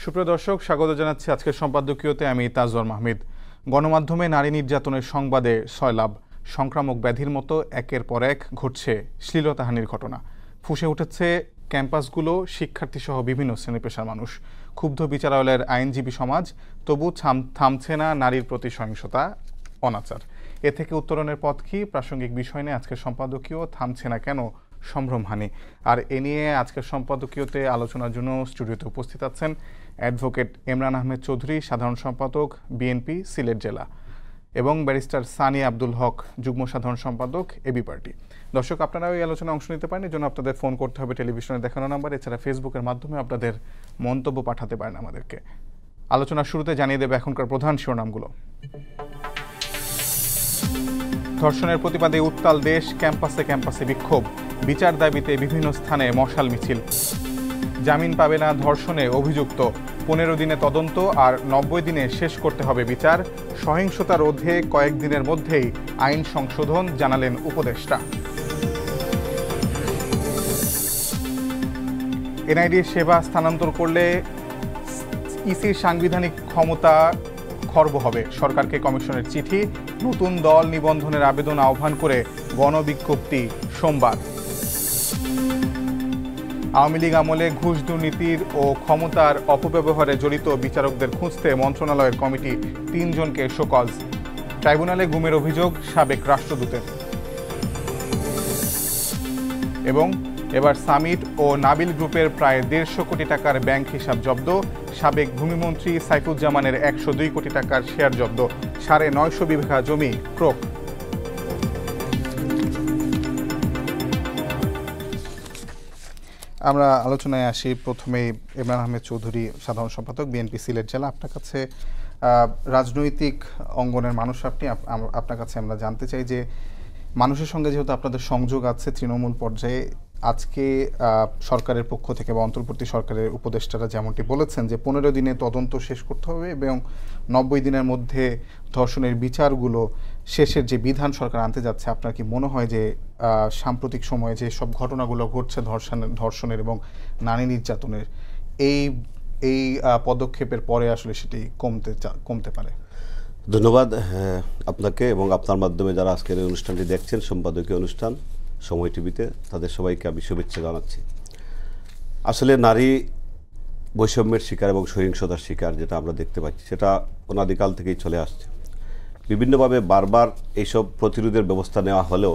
সুপ্রিয় দর্শক, স্বাগত জানাচ্ছি আজকের সম্পাদকীয়তে। আমি তাজওয়ার মাহমিদ। গণমাধ্যমে নারী নির্যাতনের সংবাদে সয়লাভ, সংক্রামক ব্যাধির মতো একের পর এক ঘটছে শ্লীলতাহানির ঘটনা। ফুঁসে উঠেছে ক্যাম্পাসগুলো, শিক্ষার্থীসহ বিভিন্ন শ্রেণী পেশার মানুষ। ক্ষুব্ধ বিচারালয়ের আইনজীবী সমাজ, তবু থামছে না নারীর প্রতি সহিংসতা, অনাচার। এ থেকে উত্তরণের পথ কি? প্রাসঙ্গিক বিষয় নিয়ে আজকের সম্পাদকীয় থামছে না কেন সম্ভ্রমহানি। আর এ নিয়ে আজকের সম্পাদকীয়তে আলোচনার জন্য স্টুডিওতে উপস্থিত আছেন অ্যাডভোকেট ইমরান আহমেদ চৌধুরী, সাধারণ সম্পাদক বিএনপি সিলেট জেলা, এবং ব্যারিস্টার সানি আব্দুল হক, যুগ্ম সাধারণ সম্পাদক এবি পার্টি। দর্শক, আপনারা এই আলোচনায় অংশ নিতে পারেন, এর জন্য আপনাদের ফোন করতে হবে টেলিভিশনে দেখানো নাম্বার। এছাড়া ফেসবুকের মাধ্যমে আপনাদের মন্তব্য পাঠাতে পারেন আমাদেরকে। আলোচনার শুরুতে জানিয়ে দেবে এখনকার প্রধান শিরোনামগুলো। ধর্ষণের প্রতিবাদে উত্তাল দেশ, ক্যাম্পাসে ক্যাম্পাসে বিক্ষোভ, বিচার দাবিতে বিভিন্ন স্থানে মশাল মিছিল। জামিন পাবে না ধর্ষণে অভিযুক্ত, 15 দিনে তদন্ত আর 90 দিনে শেষ করতে হবে বিচার। সহিংসতা রোধে কয়েকদিনের মধ্যেই আইন সংশোধন, জানালেন উপদেষ্টা। এনআইডির সেবা স্থানান্তর করলে ইসির সাংবিধানিক ক্ষমতা খর্ব হবে, সরকারকে কমিশনের চিঠি। নতুন দল নিবন্ধনের আবেদন আহ্বান করে গণবিজ্ঞপ্তি সোমবার। আওয়ামী লীগ আমলে ঘুষ, দুর্নীতির ও ক্ষমতার অপব্যবহারে জড়িত বিচারকদের খুঁজতে মন্ত্রণালয়ের কমিটি 3 জনকে শোকজ। ট্রাইব্যুনালে গুমের অভিযোগ সাবেক রাষ্ট্রদূতের। এবং এবার সামিট ও নাবিল গ্রুপের প্রায় 150 কোটি টাকার ব্যাংক হিসাব জব্দ। সাবেক ভূমিমন্ত্রী সাইফুজ্জামানের 102 কোটি টাকার শেয়ার জব্দ। 950 বিঘা জমি ক্রোক। আমরা আলোচনায় আসি। প্রথমেই ইমরান আহমেদ চৌধুরী, সাধারণ সম্পাদক বিএনপি সিলেট জেলা। আপনার কাছে রাজনৈতিক অঙ্গনের মানুষ আপনি, আপনার কাছে আমরা জানতে চাই যে মানুষের সঙ্গে যেহেতু আপনাদের সংযোগ আছে তৃণমূল পর্যায়ে, আজকে সরকারের পক্ষ থেকে বা অন্তর্বর্তী সরকারের উপদেষ্টারা যেমনটি বলেছেন যে 15 দিনে তদন্ত শেষ করতে হবে এবং 90 দিনের মধ্যে ধর্ষণের বিচারগুলো শেষের যে বিধান সরকার আনতে যাচ্ছে, আপনার কি মনে হয় যে সাম্প্রতিক সময়ে যে সব ঘটনাগুলো ঘটছে ধর্ষণের এবং নারী নির্যাতনের, এই পদক্ষেপের পরে আসলে সেটি কমতে পারে? ধন্যবাদ আপনাকে এবং আপনার মাধ্যমে যারা আজকের এই অনুষ্ঠানটি দেখছেন, সম্পাদকীয় অনুষ্ঠান সময় টিভিতে, তাদের সবাইকে আমি শুভেচ্ছা জানাচ্ছি। আসলে নারী বৈষম্যের শিকার এবং সহিংসতার শিকার যেটা আমরা দেখতে পাচ্ছি, সেটা অনাদিকাল থেকেই চলে আসছে। বিভিন্নভাবে বারবার এইসব প্রতিরোধের ব্যবস্থা নেওয়া হলেও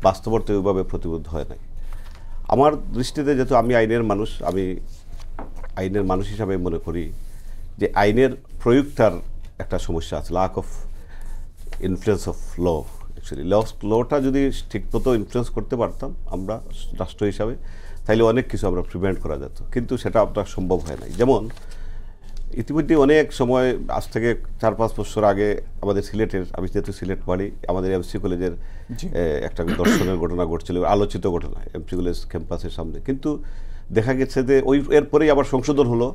বাস্তবতা ওইভাবে প্রতিরোধ হয় নাই। আমার দৃষ্টিতে, যেহেতু আমি আইনের মানুষ হিসাবে মনে করি যে আইনের প্রয়োগটার একটা সমস্যা আছে, lack of influence of law. Actually লটা যদি ঠিকমতো ইনফ্লুয়েন্স করতে পারতাম আমরা রাষ্ট্র হিসাবে, তাইলে অনেক কিছু আমরা প্রিভেন্ট করা যেত, কিন্তু সেটা আপনার সম্ভব হয় নাই। যেমন ইতিমধ্যে অনেক সময়, আজ থেকে 4-5 বছর আগে আমাদের সিলেটের, আমি যেহেতু সিলেট বাড়ি, আমাদের এমসি কলেজের একটা দর্শনের ঘটনা ঘটছিল, আলোচিত ঘটনা, এমসি কলেজ ক্যাম্পাসের সামনে। কিন্তু দেখা গেছে যে এরপরেই আবার সংশোধন হলো,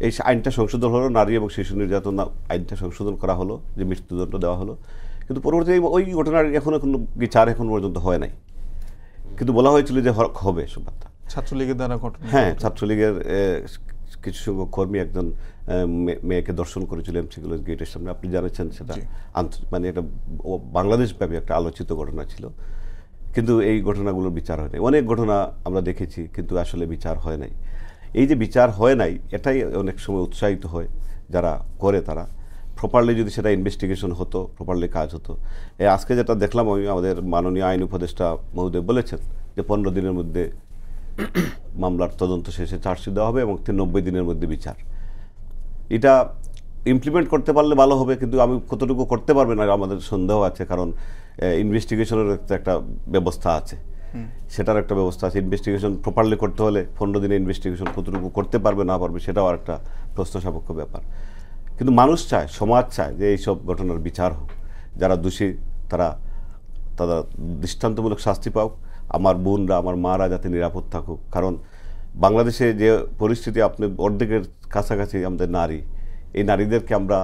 এই আইনটা সংশোধন হলো, নারী এবং শিশু নির্যাতন আইনটা সংশোধন করা হলো, যে মৃত্যুদণ্ড দেওয়া হলো। কিন্তু পরবর্তী ওই ঘটনার এখনো কোনো বিচার এখন পর্যন্ত হয় নাই, কিন্তু বলা হয়েছিল যে হবে। ছাত্রলীগের দ্বারা ঘটনা, হ্যাঁ, ছাত্রলীগের কিছু সংখ্যক কর্মী একজন মেয়েকে দর্শন করেছিল এমসি কলেজ গেটের সামনে। আপনি জানেছেন সেটা, মানে একটা বাংলাদেশব্যাপী একটা আলোচিত ঘটনা ছিল। কিন্তু এই ঘটনাগুলোর বিচার হয় নাই। অনেক ঘটনা আমরা দেখেছি, কিন্তু আসলে বিচার হয় নাই। এই যে বিচার হয় নাই, এটাই অনেক সময় উৎসাহিত হয় যারা করে, তারা প্রপারলি যদি সেটা ইনভেস্টিগেশন হতো, প্রপারলি কাজ হতো। আজকে যেটা দেখলাম, আমি আমাদের মাননীয় আইন উপদেষ্টা মহোদয় বলেছেন যে 15 দিনের মধ্যে মামলার তদন্ত শেষে চার্জশিট দেওয়া হবে এবং 90 দিনের মধ্যে বিচার। এটা ইমপ্লিমেন্ট করতে পারলে ভালো হবে, কিন্তু আমি কতটুকু করতে পারবে না আমাদের সন্দেহ আছে, কারণ ইনভেস্টিগেশনের একটা ব্যবস্থা আছে, সেটার একটা ব্যবস্থা আছে। ইনভেস্টিগেশন প্রপারলি করতে হলে 15 দিনে ইনভেস্টিগেশন কতটুকু করতে পারবে না পারবে, সেটাও একটা প্রশ্ন সাপেক্ষ ব্যাপার। কিন্তু মানুষ চায়, সমাজ চায় যে এইসব ঘটনার বিচার হোক, যারা দোষী তারা দৃষ্টান্তমূলক শাস্তি পাক, আমার বোনরা, আমার মারা যাতে নিরাপদ থাকুক। কারণ বাংলাদেশে যে পরিস্থিতি, আপনি অর্ধেকের কাছাকাছি আমাদের নারী, এই নারীদেরকে আমরা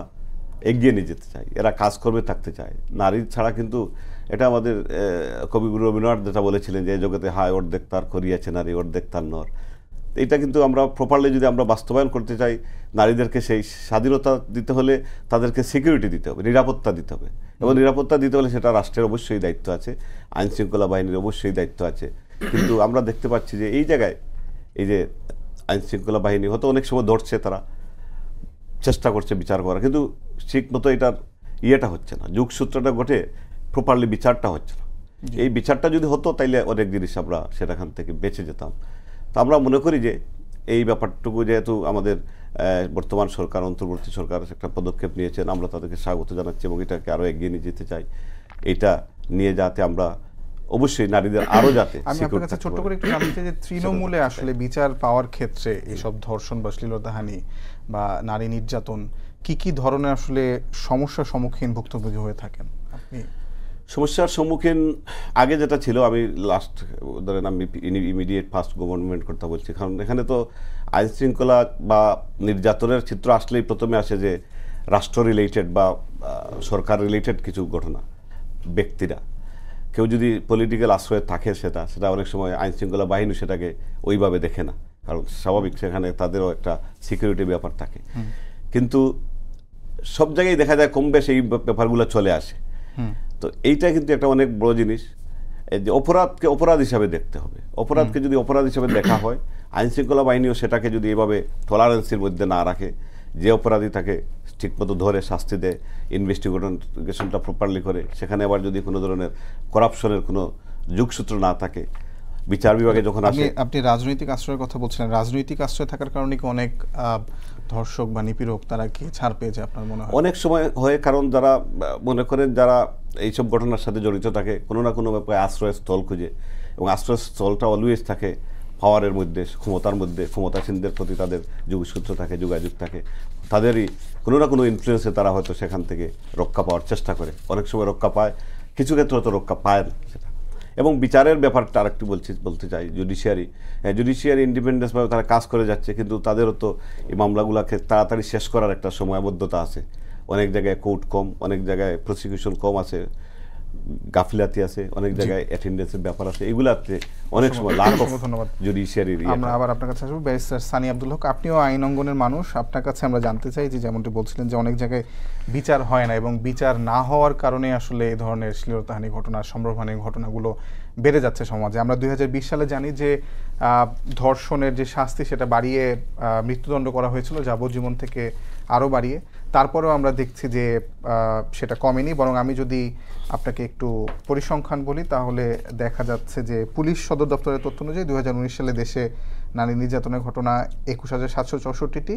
এগিয়ে নিয়ে যেতে চাই, এরা কাজকর্মে থাকতে চায়। নারী ছাড়া কিন্তু, এটা আমাদের কবিগুরু রবীন্দ্রনাথ যেটা বলেছিলেন যে জগতে হায় অর্ধেক তার করিয়াছে নারী অর্ধেক তার নর। এটা কিন্তু আমরা প্রপারলি যদি আমরা বাস্তবায়ন করতে চাই, নারীদেরকে সেই স্বাধীনতা দিতে হলে তাদেরকে সিকিউরিটি দিতে হবে, নিরাপত্তা দিতে হবে, এবং নিরাপত্তা দিতে হলে সেটা রাষ্ট্রের অবশ্যই দায়িত্ব আছে, আইন শৃঙ্খলা বাহিনীর অবশ্যই দায়িত্ব আছে। কিন্তু আমরা দেখতে পাচ্ছি যে এই জায়গায় এই যে আইন শৃঙ্খলা বাহিনী হয়তো অনেক সময় ধরছে, তারা চেষ্টা করছে বিচার করা, কিন্তু ঠিক মতো এটার ইয়েটা হচ্ছে না, যোগসূত্রটা ঘটে প্রপারলি বিচারটা হচ্ছে না। এই বিচারটা যদি হতো তাইলে অনেক জিনিস আমরা সেটাখান থেকে বেঁচে যেতাম। তো আমরা মনে করি যে এই ব্যাপারটুকু যেহেতু আমাদের বর্তমান সরকার, অন্তর্বর্তী সরকার একটা পদক্ষেপ নিয়েছেন, আমরা তাদেরকে স্বাগত জানাচ্ছি এবং এটাকে আরও এগিয়ে নিয়ে যেতে চাই। এটা নিয়ে যাতে আমরা অবশ্যই নারীদের আরও যাতে আমি আপনার কাছে ছোট্ট করে একটু জানতে চাই যে তৃণমূলে আসলে বিচার পাওয়ার ক্ষেত্রে এসব ধর্ষণ বা শ্লীলতাহানি বা নারী নির্যাতন কি কি ধরনের আসলে সমস্যার সম্মুখীন ভুক্তভোগী হয়ে থাকেন আপনি? সমস্যার সম্মুখীন আগে যেটা ছিল, আমি লাস্ট ধরেন আমি ইমিডিয়েট ফার্স্ট গভর্নমেন্ট কথা বলছি, কারণ এখানে তো আইন শৃঙ্খলা বা নির্যাতনের চিত্র আসলেই প্রথমে আসে যে রাষ্ট্র রিলেটেড বা সরকার রিলেটেড কিছু ঘটনা, ব্যক্তিরা কেউ যদি পলিটিক্যাল আশ্রয়ে থাকে সেটা অনেক সময় আইন শৃঙ্খলা বাহিনী সেটাকে ওইভাবে দেখে না, কারণ স্বাভাবিক সেখানে তাদেরও একটা সিকিউরিটি ব্যাপার থাকে। কিন্তু সব জায়গায় দেখা যায় কম বেশ এই ব্যাপারগুলো চলে আসে। তো এইটা কিন্তু একটা অনেক বড় জিনিস, যে অপরাধকে অপরাধ হিসাবে দেখতে হবে। অপরাধকে যদি অপরাধ হিসাবে দেখা হয়, আইন শৃঙ্খলা বাহিনীও সেটাকে যদি এভাবে টলারেন্সের মধ্যে না রাখে, যে অপরাধী তাকে ঠিকমতো ধরে শাস্তি দেয়, ইনভেস্টিগেশনটা প্রপারলি করে, সেখানে আবার যদি কোনো ধরনের করাপশনের কোনো যোগসূত্র না থাকে, বিচার বিভাগে যখন আসে। আপনি রাজনৈতিক আশ্রয়ের কথা বলছিলেন, রাজনৈতিক আশ্রয় থাকার কারণে কি অনেক ধর্ষক বা নিপীড়ক তারা কি ছাড় পেয়েছে আপনার মনে হয়? অনেক সময় হয়, কারণ যারা মনে করেন যারা এইসব ঘটনার সাথে জড়িত থাকে, কোনো না কোনো ব্যাপারে আশ্রয়স্থল খুঁজে, এবং আশ্রয়স্থলটা অলওয়েজ থাকে পাওয়ারের মধ্যে, ক্ষমতার মধ্যে, ক্ষমতাসীনদের প্রতি তাদের যোগসূত্র থাকে, যোগাযোগ থাকে, তাদেরই কোনো না কোনো ইনফ্লুয়েন্সে তারা হয়তো সেখান থেকে রক্ষা পাওয়ার চেষ্টা করে। অনেক সময় রক্ষা পায়, কিছু ক্ষেত্রে হয়তো রক্ষা পায় না সেটা। এবং বিচারের ব্যাপারটা আরেকটু বলতে চাই, জুডিশিয়ারি ইন্ডিপেন্ডেন্সভাবে তারা কাজ করে যাচ্ছে, কিন্তু তাদেরও তো এই মামলাগুলোকে তাড়াতাড়ি শেষ করার একটা সময়বদ্ধতা আছে। অনেক জায়গায় কোর্ট কম, অনেক জায়গায় প্রসিকিউশন কম আছে, গাফিলাতি আছে, অনেক জায়গায় অ্যাটেন্ডেন্সের ব্যাপার আছে, এগুলাতে অনেক সময় লাখ অফ জুডিশিয়ারি। আমরা আবার আপনার কাছে আসবো। ব্যারিস্টার সানি আব্দুল হক, আপনিও আইন অঙ্গনের মানুষ, আপনার কাছে আমরা জানতে চাই যে যেমনটি বলছিলেন যে অনেক জায়গায় বিচার হয় না, এবং বিচার না হওয়ার কারণে আসলে এই ধরনের শ্লীলতাহানি ঘটনা, সম্ভ্রমহানির ঘটনাগুলো বেড়ে যাচ্ছে সমাজে। আমরা 2020 সালে জানি যে ধর্ষণের যে শাস্তি সেটা বাড়িয়ে মৃত্যুদণ্ড করা হয়েছিল যাবজ্জীবন থেকে আরও বাড়িয়ে, তারপরেও আমরা দেখছি যে সেটা কমেনি, বরং আমি যদি আপনাকে একটু পরিসংখ্যান বলি তাহলে দেখা যাচ্ছে যে পুলিশ সদর দপ্তরের তথ্য অনুযায়ী 2019 সালে দেশে নারী নির্যাতনের ঘটনা 21,764টি,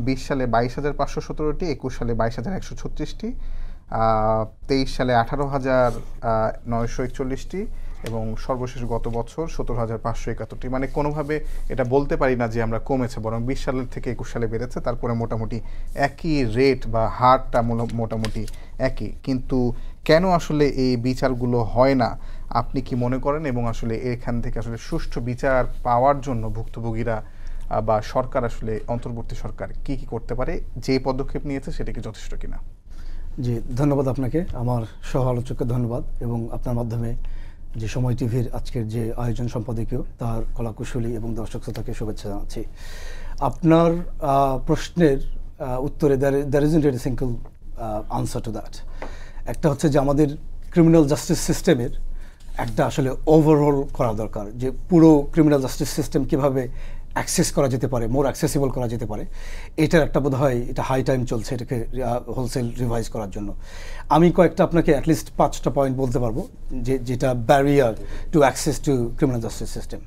20 সালে 22,517টি, 21 সালে 22,136টি, 23 সালে 18,941টি এবং সর্বশেষ গত বছর 17,571টি। মানে কোনোভাবে এটা বলতে পারি না যে আমরা কমেছে, বরং 20 সালের থেকে 21 সালে বেড়েছে। তারপরে মোটামুটি একই রেট বা হারটা মোটামুটি একই, কিন্তু কেন আসলে এই বিচারগুলো হয় না আপনি কি মনে করেন? এবং আসলে এখান থেকে আসলে সুষ্ঠু বিচার পাওয়ার জন্য ভুক্তভোগীরা বা সরকার, আসলে অন্তর্বর্তী সরকার কি কি করতে পারে, যে পদক্ষেপ নিয়েছে সেটা কি যথেষ্ট কিনা? জি, ধন্যবাদ আপনাকে, আমার সহ আলোচককে ধন্যবাদ, এবং আপনার মাধ্যমে যে সময় টিভির আজকের যে আয়োজন সম্পাদকীয় তার কলাকুশলী এবং দর্শক শ্রোতাকে শুভেচ্ছা জানাচ্ছি। আপনার প্রশ্নের উত্তরে there isn't a single answer to that. একটা হচ্ছে যে আমাদের ক্রিমিনাল জাস্টিস সিস্টেমের একটা আসলে ওভারঅল করা দরকার, যে পুরো ক্রিমিনাল জাস্টিস সিস্টেম কীভাবে অ্যাক্সেস করা যেতে পারে, মোর অ্যাক্সেসিবল করা যেতে পারে। এটার একটা বোধ হয় এটা হাই টাইম চলছে এটাকে হোলসেল রিভাইজ করার জন্য। আমি কয়েকটা আপনাকে অ্যাটলিস্ট 5টা পয়েন্ট বলতে পারবো যেটা barrier to access to criminal justice system.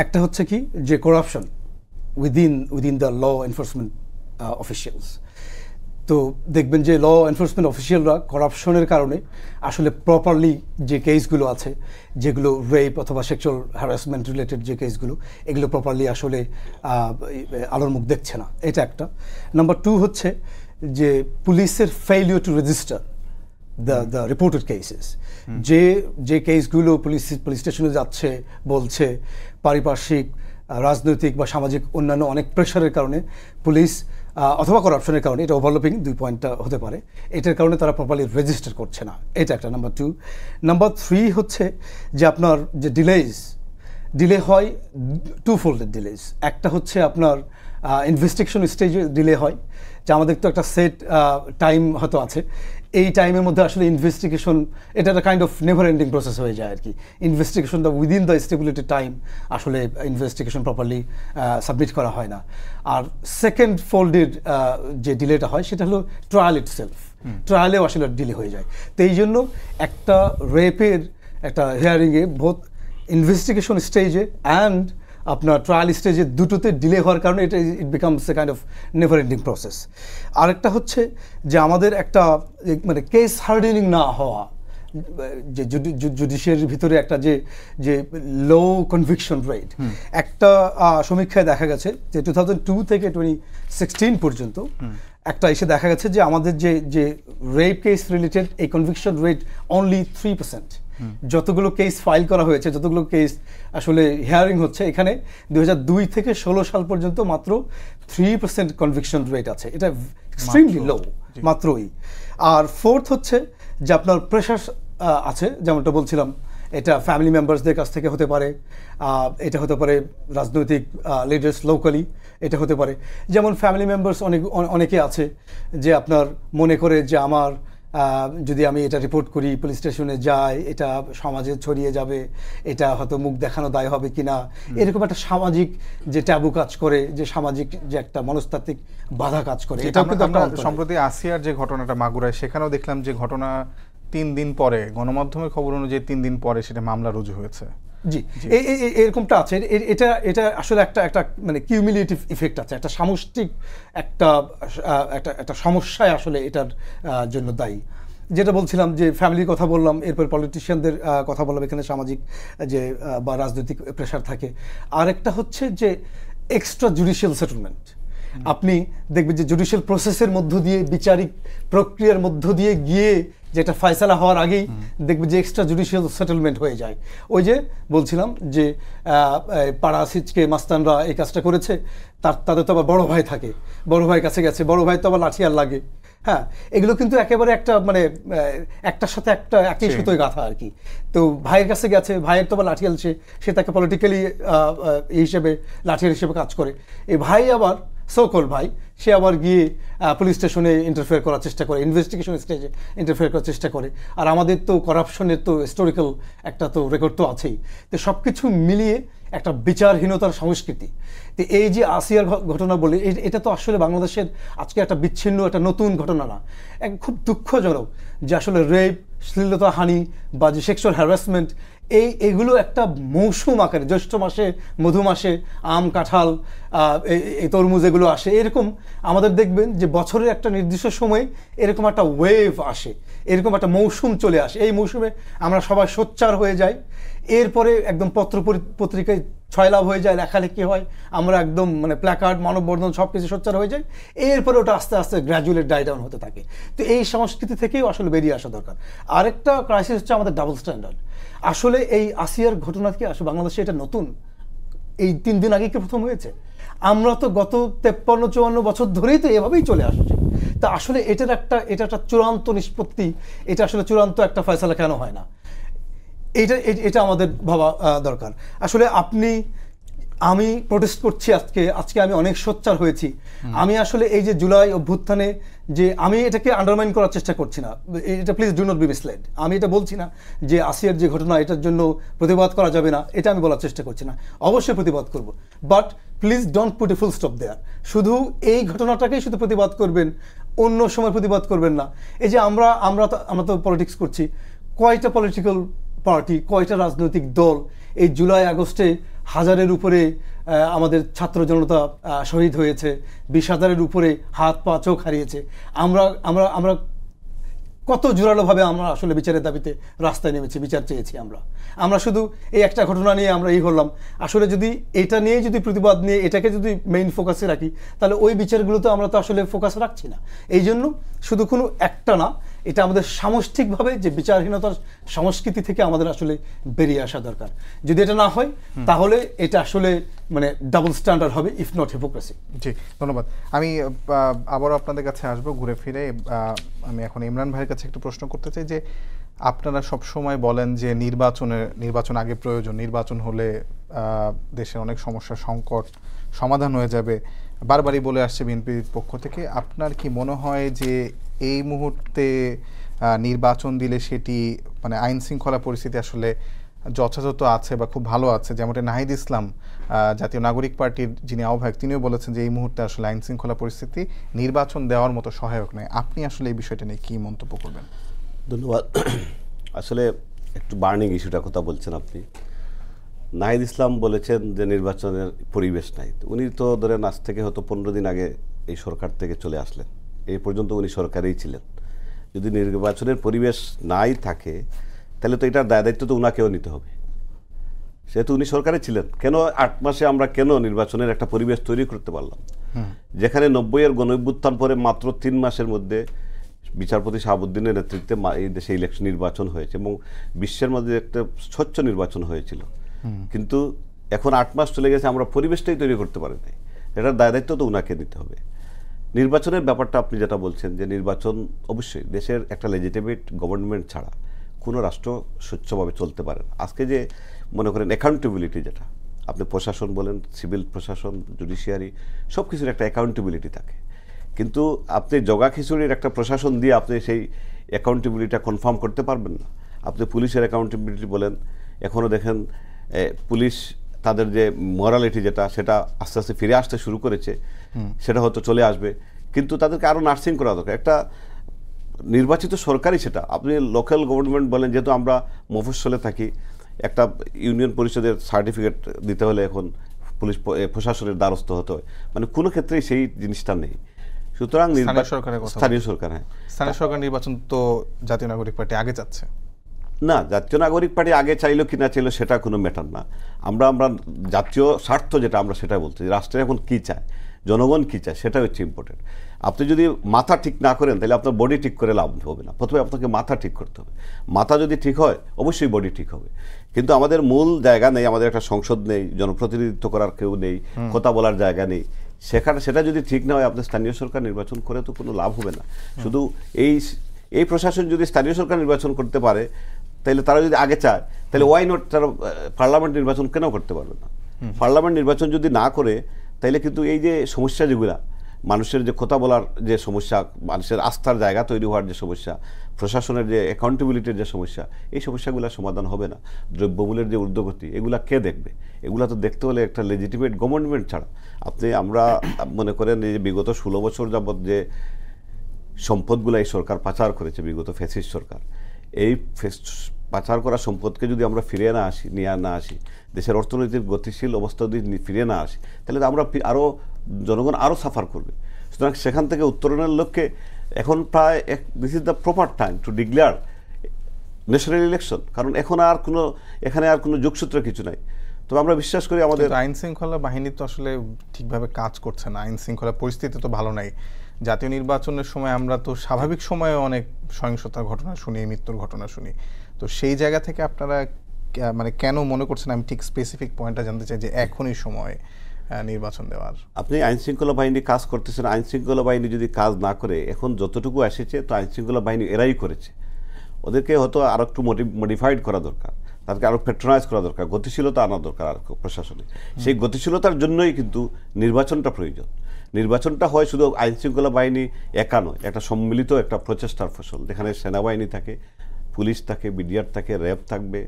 একটা হচ্ছে কি, যে corruption within the law enforcement officials. তো দেখবেন যে ল এনফোর্সমেন্ট অফিসিয়ালরা করাপশনের কারণে আসলে প্রপারলি যে কেসগুলো আছে, যেগুলো রেপ অথবা সেক্সুয়াল হ্যারাসমেন্ট রিলেটেড যে কেসগুলো, এগুলো প্রপারলি আসলে আলোর মুখ দেখছে না, এটা একটা। নাম্বার 2 হচ্ছে যে পুলিশের failure to register the reported cases. যে কেসগুলো পুলিশ স্টেশনে যাচ্ছে, বলছে পারিপার্শ্বিক, রাজনৈতিক বা সামাজিক অন্যান্য অনেক প্রেশারের কারণে পুলিশ অথবা করাপশনের কারণে, এটা ওভারলপিং 2 পয়েন্টটা হতে পারে, এটার কারণে তারা প্রপারলি রেজিস্টার করছে না, এটা একটা। নাম্বার 2। নাম্বার 3 হচ্ছে যে আপনার যে ডিলে হয় টু ফোল্ডেড ডিলেজ। একটা হচ্ছে আপনার ইনভেস্টিগেশন স্টেজে ডিলে হয়, যে আমাদের তো একটা সেট টাইম হয়তো আছে, এই টাইমের মধ্যে আসলে ইনভেস্টিগেশন এটা একটা kind of never ending process হয়ে যায় আর কি। ইনভেস্টিগেশনটা উইদিন দ্য স্টেবিলিটি টাইম আসলে ইনভেস্টিগেশন প্রপারলি সাবমিট করা হয় না। আর সেকেন্ড ফোল্ডেড যে ডিলেটা হয় সেটা হলো ট্রায়াল ইটসেলফ, ট্রায়ালেও আসলে ডিলে হয়ে যায়। তো এই জন্য একটা রেপের একটা হিয়ারিংয়ে বোথ ইনভেস্টিগেশন স্টেজে অ্যান্ড আপনার ট্রায়াল স্টেজে দুটোতে ডিলে হওয়ার কারণে এটা it becomes a kind of never ending process. আরেকটা হচ্ছে যে আমাদের একটা মানে কেস হার্ডেনিং না হওয়া, যে জুডিশিয়ারির ভিতরে একটা যে লো কনভিকশন রেট, একটা সমীক্ষায় দেখা গেছে যে 2002 থেকে 2016 পর্যন্ত একটা এসে দেখা গেছে যে আমাদের যে রেপ কেস রিলেটেড এই কনভিকশন রেট অনলি 3%। যতগুলো কেস ফাইল করা হয়েছে, যতগুলো কেস আসলে হিয়ারিং হচ্ছে, এখানে 2002 থেকে 16 সাল পর্যন্ত মাত্র 3% কনভিকশন রেট আছে। এটা এক্সট্রিমলি লো, মাত্রই। আর ফোর্থ হচ্ছে যে আপনার প্রেশার আছে, যেমনটা বলছিলাম, এটা ফ্যামিলি মেম্বার্সদের কাছ থেকে হতে পারে, এটা হতে পারে রাজনৈতিক লিডার্স লোকালি, এটা হতে পারে যেমন ফ্যামিলি মেম্বার্স অনেকে আছে যে আপনার মনে করে যে আমার যদি আমি এটা রিপোর্ট করি, পুলিশ স্টেশনে যাই, এটা সমাজে ছড়িয়ে যাবে, এটা হয়তো মুখ দেখানো দায় হবে কিনা, এরকম একটা সামাজিক যে ট্যাবু কাজ করে, যে সামাজিক যে একটা মনস্তাত্ত্বিক বাধা কাজ করে। এটা সম্প্রতি আসিয়ার যে ঘটনাটা মাগুরায়, সেখানেও দেখলাম যে ঘটনা 3 দিন পরে, গণমাধ্যমের খবর অনুযায়ী 3 দিন পরে সেটা মামলা রুজু হয়েছে। জি, এরকমটা আছে। এটা আসলে একটা মানে কিউমুলেটিভ ইফেক্ট আছে, একটা সামষ্টিক একটা সমস্যায় আসলে এটার জন্য দায়ী। যেটা বলছিলাম যে ফ্যামিলির কথা বললাম, এরপর পলিটিশিয়ানদের কথা বললাম, এখানে সামাজিক যে বা রাজনৈতিক প্রেশার থাকে। আরেকটা হচ্ছে যে এক্সট্রা জুডিশিয়াল সেটেলমেন্ট। আপনি দেখবেন যে জুডিশিয়াল প্রসেসের মধ্য দিয়ে, বিচারিক প্রক্রিয়ার মধ্য দিয়ে গিয়ে যেটা ফয়সালা হওয়ার আগেই দেখবে যে এক্সট্রা জুডিশিয়াল সেটেলমেন্ট হয়ে যায়। ওই যে বলছিলাম যে পাড়া সিচকে মাস্তানরা এই কাজটা করেছে, তাদের তো আবার বড় ভাই থাকে, বড় ভাই কাছে গেছে, বড় ভাই তো আবার লাঠিয়ার লাগে। হ্যাঁ, এগুলো কিন্তু একেবারে একটা মানে একটার সাথে একটা একই সুতোয় গাঁথা আর কি। তো ভাইয়ের কাছে গেছে, ভাইয়ের তো আবার লাঠিয়াল, সে তাকে পলিটিক্যালি হিসেবে লাঠিয়াল হিসেবে কাজ করে। এই ভাই আবার সোকল ভাই, সে আবার গিয়ে পুলিশ স্টেশনে ইন্টারফেয়ার করার চেষ্টা করে, ইনভেস্টিগেশন স্টেজে ইন্টারফেয়ার করার চেষ্টা করে। আর আমাদের তো করাপশনের তো হিস্টোরিক্যাল একটা তো রেকর্ড তো আছেই। তো সব কিছু মিলিয়ে একটা বিচারহীনতার সংস্কৃতি। তো এই যে আসিয়ার ঘটনা বলে, এটা তো আসলে বাংলাদেশের আজকে একটা বিচ্ছিন্ন একটা নতুন ঘটনা না, খুব দুঃখজনক যে আসলে রেপ, শ্লীলতাহানি বা যে সেক্সুয়াল হ্যারাসমেন্ট, এগুলো একটা মৌসুম আকারে, জ্যৈষ্ঠ মাসে, মধু মাসে আম, কাঁঠাল, এই তরমুজ এগুলো আসে, এরকম আমাদের দেখবেন যে বছরের একটা নির্দিষ্ট সময়ে এরকম একটা ওয়েভ আসে, এরকম একটা মৌসুম চলে আসে। এই মৌসুমে আমরা সবাই সোচ্চার হয়ে যাই, এরপরে একদম পত্রিকায় ছয়লাভ হয়ে যায়, লেখালেখি হয়, আমরা একদম মানে প্ল্যাকার্ড, মানববন্ধন সব কিছু সোচ্চার হয়ে যায়। এরপরে ওটা আস্তে আস্তে গ্র্যাজুয়ালি ডাই ডাউন হতে থাকে। তো এই সংস্কৃতি থেকেও আসলে বেরিয়ে আসা দরকার। আরেকটা ক্রাইসিস হচ্ছে আমাদের ডাবল স্ট্যান্ডার্ড। আসলে এই আসিয়ার ঘটনা কি আসলে বাংলাদেশে এটা নতুন, এই 3 দিন আগে কি প্রথম হয়েছে? আমরা তো গত 53-54 বছর ধরেই তো এভাবেই চলে আসছে। তা আসলে এটা একটা চূড়ান্ত নিষ্পত্তি, এটা আসলে চূড়ান্ত একটা ফয়সালা কেন হয় না, এটা আমাদের ভাবা দরকার। আসলে আমি প্রোটেস্ট করছি আজকে আমি অনেক সোচ্চার হয়েছি। আমি আসলে এই যে জুলাই অভ্যুত্থানে যে আমি এটাকে আন্ডারমাইন করার চেষ্টা করছি না, এটা please do not be misled. আমি এটা বলছি না যে আসিয়ার যে ঘটনা এটার জন্য প্রতিবাদ করা যাবে না, এটা আমি বলার চেষ্টা করছি না, অবশ্যই প্রতিবাদ করব, but please don't put a full stop there. শুধু এই ঘটনাটাকেই শুধু প্রতিবাদ করবেন, অন্য সময় প্রতিবাদ করবেন না। এই যে আমরা তো পলিটিক্স করছি, কয়টা পলিটিক্যাল পার্টি, কয়টা রাজনৈতিক দল এই জুলাই আগস্টে 1000-এর উপরে আমাদের ছাত্র জনতা শহীদ হয়েছে, 20,000-এর উপরে হাত পা চোখ হারিয়েছে। আমরা কত জোরালোভাবে আমরা আসলে বিচারের দাবিতে রাস্তায় নেমেছি, বিচার চেয়েছি। আমরা শুধু এই একটা ঘটনা নিয়ে আমরা হলাম। আসলে যদি এটা নিয়ে যদি প্রতিবাদ নিয়ে এটাকে যদি মেইন ফোকাসে রাখি, তাহলে ওই বিচারগুলো তো আমরা তো আসলে ফোকাস রাখছি না। এই জন্য শুধু কোনো একটা না, এটা আমাদের সামষ্টিকভাবে যে বিচারহীনতার সংস্কৃতি থেকে আমাদের আসলে বেরিয়ে আসা দরকার। যদি এটা না হয় তাহলে এটা আসলে মানে ডাবল স্ট্যান্ডার্ড হবে, ইফ নট হিপোক্রেসি। জি, ধন্যবাদ। আমি আবারও আপনাদের কাছে আসবো ঘুরে ফিরে। আমি এখন ইমরান ভাইয়ের কাছে একটু প্রশ্ন করতে চাই যে আপনারা সব সময় বলেন যে নির্বাচন আগে প্রয়োজন, নির্বাচন হলে দেশের অনেক সমস্যা সংকট সমাধান হয়ে যাবে, বারবারই বলে আসছে বিএনপির পক্ষ থেকে। আপনার কি মনে হয় যে এই মুহূর্তে নির্বাচন দিলে সেটি মানে আইন শৃঙ্খলা পরিস্থিতি আসলে যথাযথ আছে বা খুব ভালো আছে? যেমনটা নাহিদ ইসলাম জাতীয় নাগরিক পার্টির যিনি আহ্বায়ক, তিনিও বলেছেন যে এই মুহূর্তে আসলে আইন শৃঙ্খলা পরিস্থিতি নির্বাচন দেওয়ার মতো সহায়ক নয়। আপনি আসলে এই বিষয়টা নিয়ে কি মন্তব্য করবেন? ধন্যবাদ। আসলে একটু বার্নিং ইস্যুটার কথা বলছেন আপনি। নাহিদ ইসলাম বলেছেন যে নির্বাচনের পরিবেশ নাই। উনি তো ধরেন আজ থেকে হয়তো 15 দিন আগে এই সরকার থেকে চলে আসলেন, এই পর্যন্ত উনি সরকারেই ছিলেন। যদি নির্বাচনের পরিবেশ নাই থাকে তাহলে তো এটার দায়িত্ব তো উনাকেও নিতে হবে। সেহেতু উনি সরকারে ছিলেন, কেন 8 মাসে আমরা কেন নির্বাচনের একটা পরিবেশ তৈরি করতে পারলাম? যেখানে 90-এর গণঅভ্যুত্থান পরে মাত্র 3 মাসের মধ্যে বিচারপতি শাহাবুদ্দিনের নেতৃত্বে এই দেশে ইলেকশন নির্বাচন হয়েছে এবং বিশ্বের মধ্যে একটা স্বচ্ছ নির্বাচন হয়েছিল। কিন্তু এখন 8 মাস চলে গেছে, আমরা পরিবেশটাই তৈরি করতে পারি নাই। এটার দায়িত্ব তো উনাকে নিতে হবে। নির্বাচনের ব্যাপারটা আপনি যেটা বলছেন যে নির্বাচন অবশ্যই দেশের একটা লেজিটিমেট গভর্নমেন্ট ছাড়া কোনো রাষ্ট্র স্বচ্ছভাবে চলতে পারে না। আজকে যে মনে করেন অ্যাকাউন্টেবিলিটি, যেটা আপনি প্রশাসন বলেন, সিভিল প্রশাসন, জুডিশিয়ারি, সব কিছুর একটা অ্যাকাউন্টেবিলিটি থাকে। কিন্তু আপনি জগা খিচুড়ির একটা প্রশাসন দিয়ে আপনি সেই অ্যাকাউন্টেবিলিটিটা কনফার্ম করতে পারবেন না। আপনি পুলিশের অ্যাকাউন্টেবিলিটি বলেন, এখনও দেখেন পুলিশ তাদের যে মরালিটি যেটা সেটা আস্তে আস্তে ফিরে আসতে শুরু করেছে, সেটা হয়তো চলে আসবে। কিন্তু তাদেরকে আরও নার্সিং করা দরকার। একটা নির্বাচিত সরকারই সেটা, আপনি লোকাল গভর্নমেন্ট বলেন, যেহেতু আমরা মফস্বলে থাকি, একটা ইউনিয়ন পরিষদের সার্টিফিকেট দিতে হলে এখন পুলিশ প্রশাসনের দ্বারস্থ হতে হয়, মানে কোনো ক্ষেত্রেই সেই জিনিসটা নেই। সুতরাং স্থানীয় সরকার, হ্যাঁ, স্থানীয় সরকার নির্বাচন তো জাতীয় নাগরিক পার্টি আগে চাচ্ছে না। জাতীয় নাগরিক পার্টি আগে চাইলো কি না চাইলো সেটা কোনো ম্যাটার না। আমরা জাতীয় স্বার্থ যেটা, আমরা সেটা বলছি। রাষ্ট্রে এখন কী চায়, জনগণ কী চায়, সেটা হচ্ছে ইম্পর্টেন্ট। আপনি যদি মাথা ঠিক না করেন তাহলে আপনার বডি ঠিক করে লাভ হবে না। প্রথমে আপনাকে মাথা ঠিক করতে হবে। মাথা যদি ঠিক হয় অবশ্যই বডি ঠিক হবে। কিন্তু আমাদের মূল জায়গা নেই, আমাদের একটা সংসদ নেই, জনপ্রতিনিধিত্ব করার কেউ নেই, কথা বলার জায়গা নেই। সেটা যদি ঠিক না হয়, আপনি স্থানীয় সরকার নির্বাচন করে তো কোনো লাভ হবে না। শুধু এই প্রশাসন যদি স্থানীয় সরকার নির্বাচন করতে পারে, তাহলে তারা যদি আগে চায়, তাহলে ওয়াই নট তারা পার্লামেন্ট নির্বাচন কেন করতে পারবে না? পার্লামেন্ট নির্বাচন যদি না করে, তাইলে কিন্তু এই যে সমস্যা যেগুলা, মানুষের যে কথা বলার যে সমস্যা, মানুষের আস্থার জায়গা তৈরি হওয়ার যে সমস্যা, প্রশাসনের যে অ্যাকাউন্টেবিলিটির যে সমস্যা, এই সমস্যাগুলো সমাধান হবে না। দ্রব্যমূল্যের যে ঊর্ধ্বগতি, এগুলা কে দেখবে? এগুলা তো দেখতে হলে একটা লেজিটিমেট গভর্নমেন্ট ছাড়া। আমরা মনে করেন এই যে বিগত 16 বছর যাবৎ যে সম্পদগুলো এই সরকার পাচার করেছে, বিগত ফ্যাসিস্ট সরকার, এই পাচার করা সম্পদকে যদি আমরা নিয়ে না আসি, দেশের অর্থনৈতিক গতিশীল অবস্থা যদি ফিরে না আসি, তাহলে আমরা আরও জনগণ আরও সাফার করবে। সুতরাং সেখান থেকে উত্তরণের লক্ষ্যে এখন প্রায় this is the proper time to declare national election. কারণ এখানে আর কোনো যোগসূত্র কিছু নাই। তবে আমরা বিশ্বাস করি আমাদের আইন শৃঙ্খলা বাহিনী তো আসলে ঠিকভাবে কাজ করছে না, আইন শৃঙ্খলা পরিস্থিতি তো ভালো নাই। জাতীয় নির্বাচনের সময় আমরা তো স্বাভাবিক সময়ে অনেক সহিংসতার ঘটনা শুনি, মৃত্যুর ঘটনা শুনি। তো সেই জায়গা থেকে আপনারা মানে কেন মনে করছেন, আমি ঠিক স্পেসিফিক পয়েন্টটা জানতে চাই, যে এখনই সময় নির্বাচন দেওয়ার? আপনি আইন শৃঙ্খলা বাহিনী কাজ করতেছেন। আইন শৃঙ্খলা বাহিনী যদি কাজ না করে, এখন যতটুকু এসেছে তো আইন শৃঙ্খলা বাহিনী এরাই করেছে। ওদেরকে হয়তো আরও একটু মডিফাইড করা দরকার, তাদেরকে আরও পেট্রোনাইজ করা দরকার, গতিশীলতা আনা দরকার আর প্রশাসনে। সেই গতিশীলতার জন্যই কিন্তু নির্বাচনটা প্রয়োজন। নির্বাচনটা হয় শুধু আইন শৃঙ্খলা বাহিনী একা নয়, একটা সম্মিলিত একটা প্রচেষ্টার ফসল, যেখানে সেনাবাহিনী থাকে, পুলিশ থাকে, বিডিআর থাকে, র্যাব থাকবে,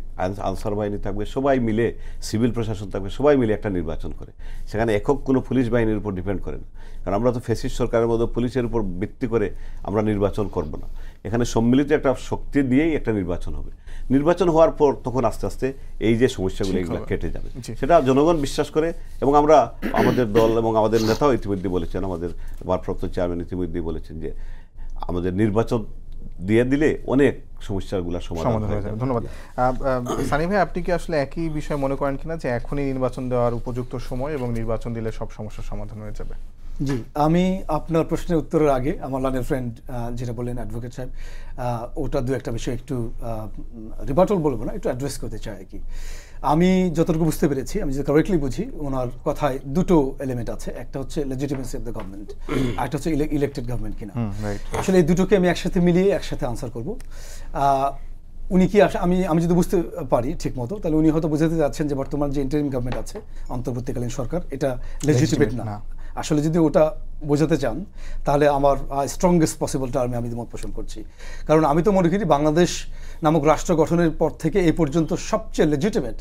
আনসার বাহিনী থাকবে, সবাই মিলে, সিভিল প্রশাসন থাকবে, সবাই মিলে একটা নির্বাচন করে। সেখানে একক কোনো পুলিশ বাহিনীর উপর ডিপেন্ড করে না। কারণ আমরা তো ফ্যাসিস্ট সরকারের মতো পুলিশের উপর ভিত্তি করে আমরা নির্বাচন করব না। এখানে সম্মিলিত একটা শক্তি দিয়েই একটা নির্বাচন হবে। নির্বাচন হওয়ার পর তখন আস্তে আস্তে এই যে সমস্যাগুলো এগুলো কেটে যাবে, সেটা জনগণ বিশ্বাস করে। এবং আমাদের দল এবং আমাদের নেতাও ইতিমধ্যে বলেছেন, আমাদের ভারপ্রাপ্ত চেয়ারম্যান ইতিমধ্যেই বলেছেন যে আমাদের নির্বাচন দিয়ে দিলে অনেক সমস্যাগুলো সমাধান হয়ে যাবে। ধন্যবাদ। সানি ভাই, আপনি কি আসলে একই বিষয় মনে করেন কিনা, যে এখনই নির্বাচন দেওয়ার উপযুক্ত সময় এবং নির্বাচন দিলে সব সমস্যার সমাধান হয়ে যাবে? জি, আমি আপনার প্রশ্নের উত্তরের আগে আমার লাইনের ফ্রেন্ড যেটা বললেন অ্যাডভোকেট সাহেব, ওটা দু একটা বিষয় একটু রিবাটল বলবো না, একটু অ্যাড্রেস করতে চাই আর কি। আমি যতটুকু বুঝতে পেরেছি, আমি যদি কারেক্টলি বুঝি, ওনার কথায় দুটো এলিমেন্ট আছে। একটা হচ্ছে লেজিটিমেসি অফ দ্য গভর্নমেন্ট, একটা হচ্ছে ইলেক্টেড গভর্নমেন্ট কিনা। আসলে এই দুটোকে আমি একসাথে মিলিয়ে একসাথে আনসার করব। উনি কি আমি যদি বুঝতে পারি ঠিক মতো, তাহলে উনি হয়তো বুঝাতে যাচ্ছেন যে বর্তমান যে ইন্টারিম গভর্নমেন্ট আছে, অন্তর্বর্তীকালীন সরকার, এটা লেজিটিমেট না। আসলে যদি ওটা বোঝাতে চান তাহলে আমার স্ট্রংগেস্ট পসিবল টার্মে আমি মত পোষণ করছি। কারণ আমি তো মনে করি বাংলাদেশ নামক রাষ্ট্র গঠনের পর থেকে এই পর্যন্ত সবচেয়ে লেজিটিমেট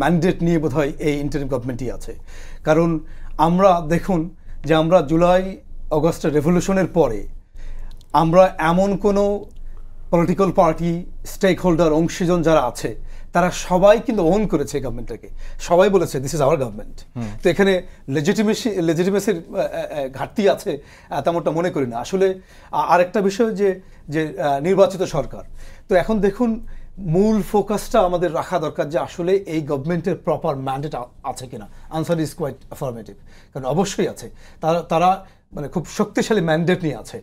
ম্যান্ডেট নিয়ে বোধহয় এই ইন্টারিম গভর্নমেন্টই আছে। কারণ আমরা দেখুন যে আমরা জুলাই অগস্টের রেভলিউশনের পরে আমরা এমন কোনো পলিটিক্যাল পার্টি, স্টেক হোল্ডার, অংশীজন যারা আছে তারা সবাই কিন্তু ওন করেছে গভর্নমেন্টটাকে, সবাই বলেছে দিস ইজ আওয়ার গভর্নমেন্ট। তো এখানে লেজিটিমেসির ঘাটতি আছে তেমনটা মনে করি না। আসলে আরেকটা বিষয় যে নির্বাচিত সরকার, তো এখন দেখুন মূল ফোকাসটা আমাদের রাখা দরকার যে আসলে এই গভর্নমেন্টের প্রপার ম্যান্ডেট আছে কিনা। আনসার ইজ কোয়াইট অ্যাফার্মেটিভ, কারণ অবশ্যই আছে। তারা মানে খুব শক্তিশালী ম্যান্ডেট নিয়ে আছে।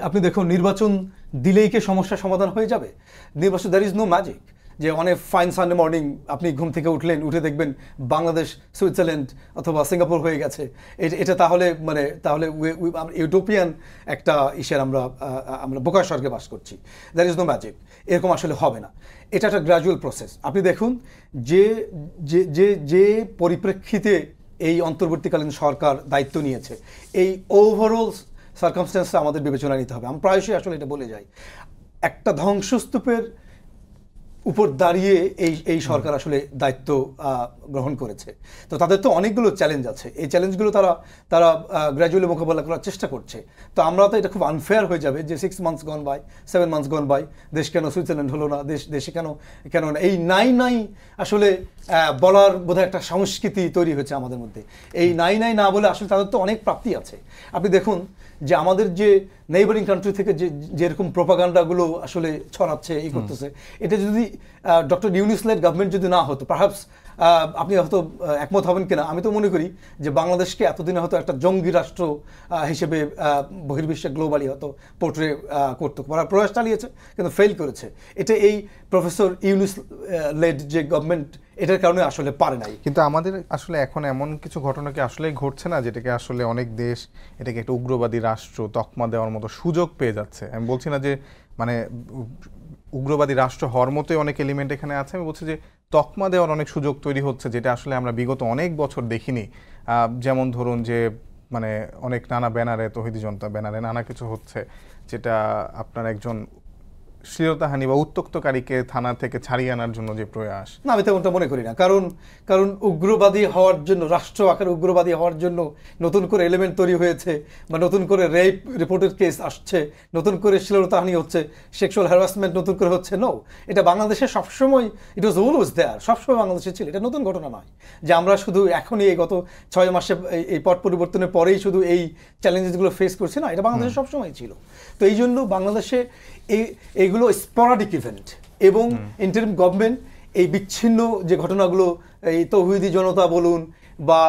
আপনি দেখুন নির্বাচন দিলেই কি সমস্যার সমাধান হয়ে যাবে? নির্বাচন, দ্যার ইজ নো ম্যাজিক যে অনেক ফাইন সানডে মর্নিং আপনি ঘুম থেকে উঠে দেখবেন বাংলাদেশ সুইজারল্যান্ড অথবা সিঙ্গাপুর হয়ে গেছে। এটা তাহলে ইউটোপিয়ান একটা ইসের আমরা বোকা স্বর্গে বাস করছি। দ্যার ইজ নো ম্যাজিক, এরকম আসলে হবে না। এটা একটা গ্র্যাজুয়াল প্রসেস। আপনি দেখুন যে পরিপ্রেক্ষিতে এই অন্তর্বর্তীকালীন সরকার দায়িত্ব নিয়েছে, এই ওভারঅল সার্কামস্ট্যান্সটা আমাদের বিবেচনা নিতে হবে। আমি প্রায়শই আসলে এটা বলে যাই, একটা ধ্বংসস্তূপের উপর দাঁড়িয়ে এই সরকার আসলে দায়িত্ব গ্রহণ করেছে। তো তাদের তো অনেকগুলো চ্যালেঞ্জ আছে, এই চ্যালেঞ্জগুলো তারা গ্র্যাজুয়ালি মোকাবেলা করার চেষ্টা করছে। তো আমরা তো এটা খুব আনফেয়ার হয়ে যাবে যে 6 months gone by, 7 months gone by, দেশ কেন সুইজারল্যান্ড হলো না, দেশে কেন না, এই নাই আসলে বলার বোধহয় একটা সংস্কৃতি তৈরি হয়েছে আমাদের মধ্যে। এই নাই না বলে আসলে তাদের তো অনেক প্রাপ্তি আছে। আপনি দেখুন যে আমাদের যে নেইবারিং কান্ট্রি থেকে যেরকম প্রোপাগান্ডাগুলো আসলে ছড়াচ্ছে, এই করতেছে, এটা যদি ডক্টর ইউনূস লেড গভর্নমেন্ট যদি না হতো, পারহ্যাপস আপনি হয়তো একমত হবেন কিনা, আমি তো মনে করি যে বাংলাদেশকে এতদিনে হয়তো একটা জঙ্গি রাষ্ট্র হিসেবে বহির্বিশ্বে গ্লোবালি হয়তো পোর্ট্রে করতে প্রয়াস চালিয়েছে, কিন্তু ফেল করেছে। এটা এই প্রফেসর ইউনূস লেড যে গভর্নমেন্ট, এটার কারণে আসলে পারে নাই। কিন্তু আমাদের আসলে এখন এমন কিছু ঘটনা কি আসলেই ঘটছে না যেটাকে আসলে অনেক দেশ এটাকে একটা উগ্রবাদী রাষ্ট্র তকমা দেওয়ার মতো সুযোগ পেয়ে যাচ্ছে? আমি বলছি না যে মানে উগ্রবাদী রাষ্ট্র হওয়ার মতোই অনেক এলিমেন্ট এখানে আছে, আমি বলছি যে তকমা দেওয়ার অনেক সুযোগ তৈরি হচ্ছে, যেটা আসলে আমরা বিগত অনেক বছর দেখিনি। যেমন ধরুন যে মানে অনেক নানা ব্যানারে, তৌহিদি জনতা ব্যানারে নানা কিছু হচ্ছে, যেটা আপনার একজন শ্লীলতাহানি বা উত্তক্তকারীকে থানা থেকে ছাড়িয়ে আনার জন্য যে প্রয়াস, না, আমি তেমনটা মনে করি না। কারণ উগ্রবাদী হওয়ার জন্য, রাষ্ট্র আকারে উগ্রবাদী হওয়ার জন্য নতুন করে এলিমেন্ট তৈরি হয়েছে, বা নতুন করে রেপ রিপোর্টের কেস আসছে, নতুন করে শ্লীলতাহানি হচ্ছে, সেক্সুয়াল হ্যারাসমেন্ট নতুন করে হচ্ছে। নো, এটা বাংলাদেশে সবসময়, ইট ওয়াজ অলওয়েজ দেয়ার, সবসময় বাংলাদেশে ছিল। এটা নতুন ঘটনা নয় যে আমরা শুধু এখনই এই গত 6 মাসে এই পট পরিবর্তনের পরেই শুধু এই চ্যালেঞ্জেসগুলো ফেস করছি, না, এটা বাংলাদেশে সবসময় ছিল। তো এই জন্য বাংলাদেশে এইগুলো স্পোরাডিক ইভেন্ট, এবং ইন্টারিম গভর্নমেন্ট এই বিচ্ছিন্ন যে ঘটনাগুলো, এই তৌহিদি জনতা বলুন বা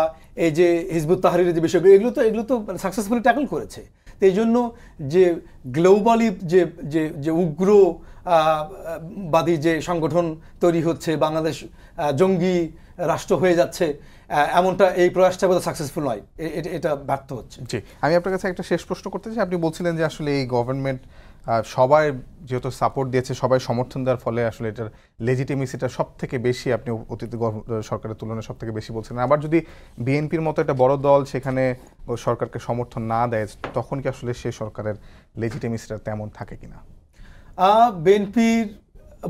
এই যে হিজবুত তাহরিরের যে বিষয়গুলো, এগুলো তো সাকসেসফুলি ট্যাকল করেছে। তো এই জন্য যে গ্লোবালি যে উগ্রবাদী যে সংগঠন তৈরি হচ্ছে, বাংলাদেশ জঙ্গি রাষ্ট্র হয়ে যাচ্ছে, এমনটা এই প্রয়াসটা বোধহয় সাকসেসফুল নয়, এটা ব্যর্থ হচ্ছে। জি, আমি আপনার কাছে একটা শেষ প্রশ্ন করতে চাই। আপনি বলছিলেন যে আসলে এই গভর্নমেন্ট সবাই যেহেতু সাপোর্ট দিয়েছে, সবাই সমর্থন দেওয়ার ফলে আসলে এটার লেজিটিমেসিটা সব থেকে বেশি, আপনি অতীত সরকারের তুলনায় সব থেকে বেশি বলছেন। আবার যদি বিএনপির মতো একটা বড় দল সেখানে সরকারকে সমর্থন না দেয়, তখন কি আসলে সেই সরকারের লেজিটিমেসিটা তেমন থাকে কিনা? বিএনপির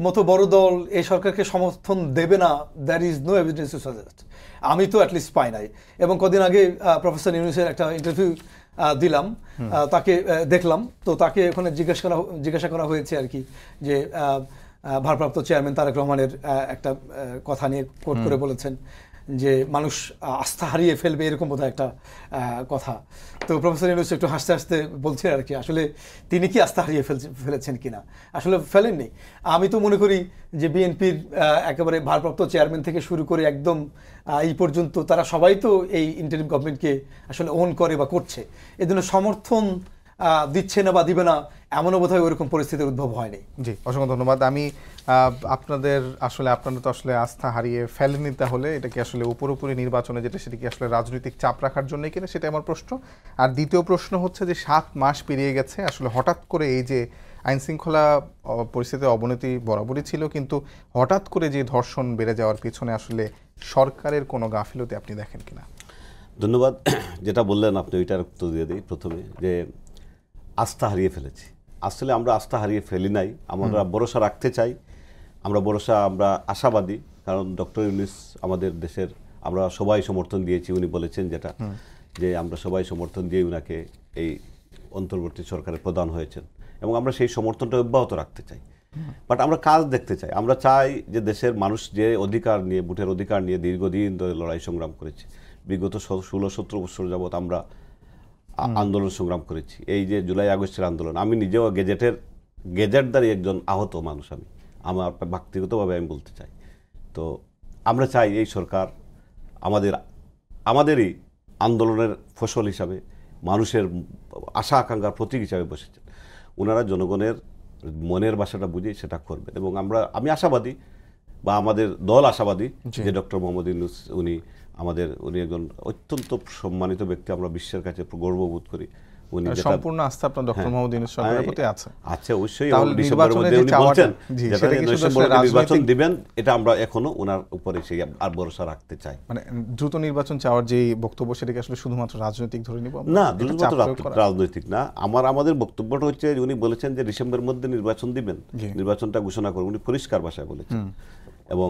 মতো বড় দল এই সরকারকে সমর্থন দেবে না, there is no evidence to suggest. আমি তো অ্যাটলিস্ট পাই নাই। এবং কদিন আগে প্রফেসর ইউনূসের একটা ইন্টারভিউ দিলাম, তাকে দেখলাম, তো তাকে ওখানে জিজ্ঞাসা করা হয়েছে আর কি, যে ভারপ্রাপ্ত চেয়ারম্যান তারেক রহমানের একটা কথা নিয়ে কোট করে বলেছেন যে মানুষ আস্থা হারিয়ে ফেলবে, এরকম বোধহয় একটা কথা। তো প্রফেসর ইউনূস একটু হাসতে হাসতে বলছেন আর কি, আসলে তিনি কি আস্থা হারিয়ে ফেলেছেন কিনা, আসলে ফেলেননি। আমি তো মনে করি যে বিএনপির একেবারে ভারপ্রাপ্ত চেয়ারম্যান থেকে শুরু করে একদম এই পর্যন্ত তারা সবাই তো এই ইন্টারিম গভর্নমেন্টকে আসলে ওন করে বা করছে। এই জন্য সমর্থন দিচ্ছে না বা দিবে না, এমনও বোধহয় ওইরকম পরিস্থিতির উদ্ভব হয়নি। জি, অসংখ্য ধন্যবাদ। আমি আপনারা তো আসলে আস্থা হারিয়ে ফেলেনি, তাহলে এটা কি আসলে উপরি নির্বাচনে যেটা, সেটা কি আসলে রাজনৈতিক চাপ রাখার জন্য কিনা, সেটা আমার প্রশ্ন। আর দ্বিতীয় প্রশ্ন হচ্ছে যে 7 মাস পেরিয়ে গেছে, আসলে হঠাৎ করে এই যে আইন শৃঙ্খলা পরিস্থিতির অবনতি বরাবরই ছিল, কিন্তু হঠাৎ করে যে ধর্ষণ বেড়ে যাওয়ার পিছনে আসলে সরকারের কোনো গাফিলতি আপনি দেখেন কিনা? ধন্যবাদ। যেটা বললেন আপনি ওইটার উত্তর দিয়ে দিই প্রথমে, যে আস্থা হারিয়ে ফেলেছি। আসলে আমরা আস্থা হারিয়ে ফেলি নাই, আমরা ভরসা রাখতে চাই, আমরা আশাবাদী, কারণ ডক্টর ইউনূস আমাদের দেশের, আমরা সবাই সমর্থন দিয়েছি। উনি বলেছেন যেটা, যে আমরা সবাই সমর্থন দিয়ে উনাকে এই অন্তর্বর্তী সরকারের প্রধান হয়েছেন, এবং আমরা সেই সমর্থনটা অব্যাহত রাখতে চাই। বাট আমরা কাজ দেখতে চাই। আমরা চাই যে দেশের মানুষ যে অধিকার নিয়ে, ভোটের অধিকার নিয়ে দীর্ঘদিন ধরে লড়াই সংগ্রাম করেছে, বিগত 16-17 বছর যাবৎ আমরা আন্দোলন সংগ্রাম করেছি। এই যে জুলাই আগস্টের আন্দোলন, আমি নিজেও গেজেটদারি একজন আহত মানুষ, আমার ব্যক্তিগতভাবে আমি বলতে চাই। তো আমরা চাই এই সরকার আমাদেরই আন্দোলনের ফসল হিসাবে, মানুষের আশা আকাঙ্ক্ষার প্রতীক হিসাবে বসেছেন। ওনারা জনগণের মনের ভাষাটা বুঝে সেটা করবেন, এবং আমি আশাবাদী, বা আমাদের দল আশাবাদী, যে ডক্টর মোহাম্মদ ইউনূস উনি একজন অত্যন্ত সম্মানিত ব্যক্তি। আমরা বিশ্বের কাছে গর্ববোধ করি। উনি সম্পূর্ণ আস্থা আপনার ডক্টর মোহাম্মদ ইউনূস সরকারের প্রতি আছে? আচ্ছা, অবশ্যই। ডিসেম্বরের মধ্যে উনি বলছেন নির্বাচন দিবেন, এটা আমরা এখনো ওনার উপরে সেই আর ভরসা রাখতে চাই। মানে দ্রুত নির্বাচন চাওয়ার যে বক্তব্য, সেটাকে আসলে শুধুমাত্র রাজনৈতিক ধরে নিব না? শুধুমাত্র রাজনৈতিক না, আমাদের বক্তব্যটা হচ্ছে, উনি বলেছেন যে ডিসেম্বরের মধ্যে নির্বাচন দিবেন, নির্বাচনটা ঘোষণা করবেন, উনি পরিষ্কার ভাষায় বলেছেন, এবং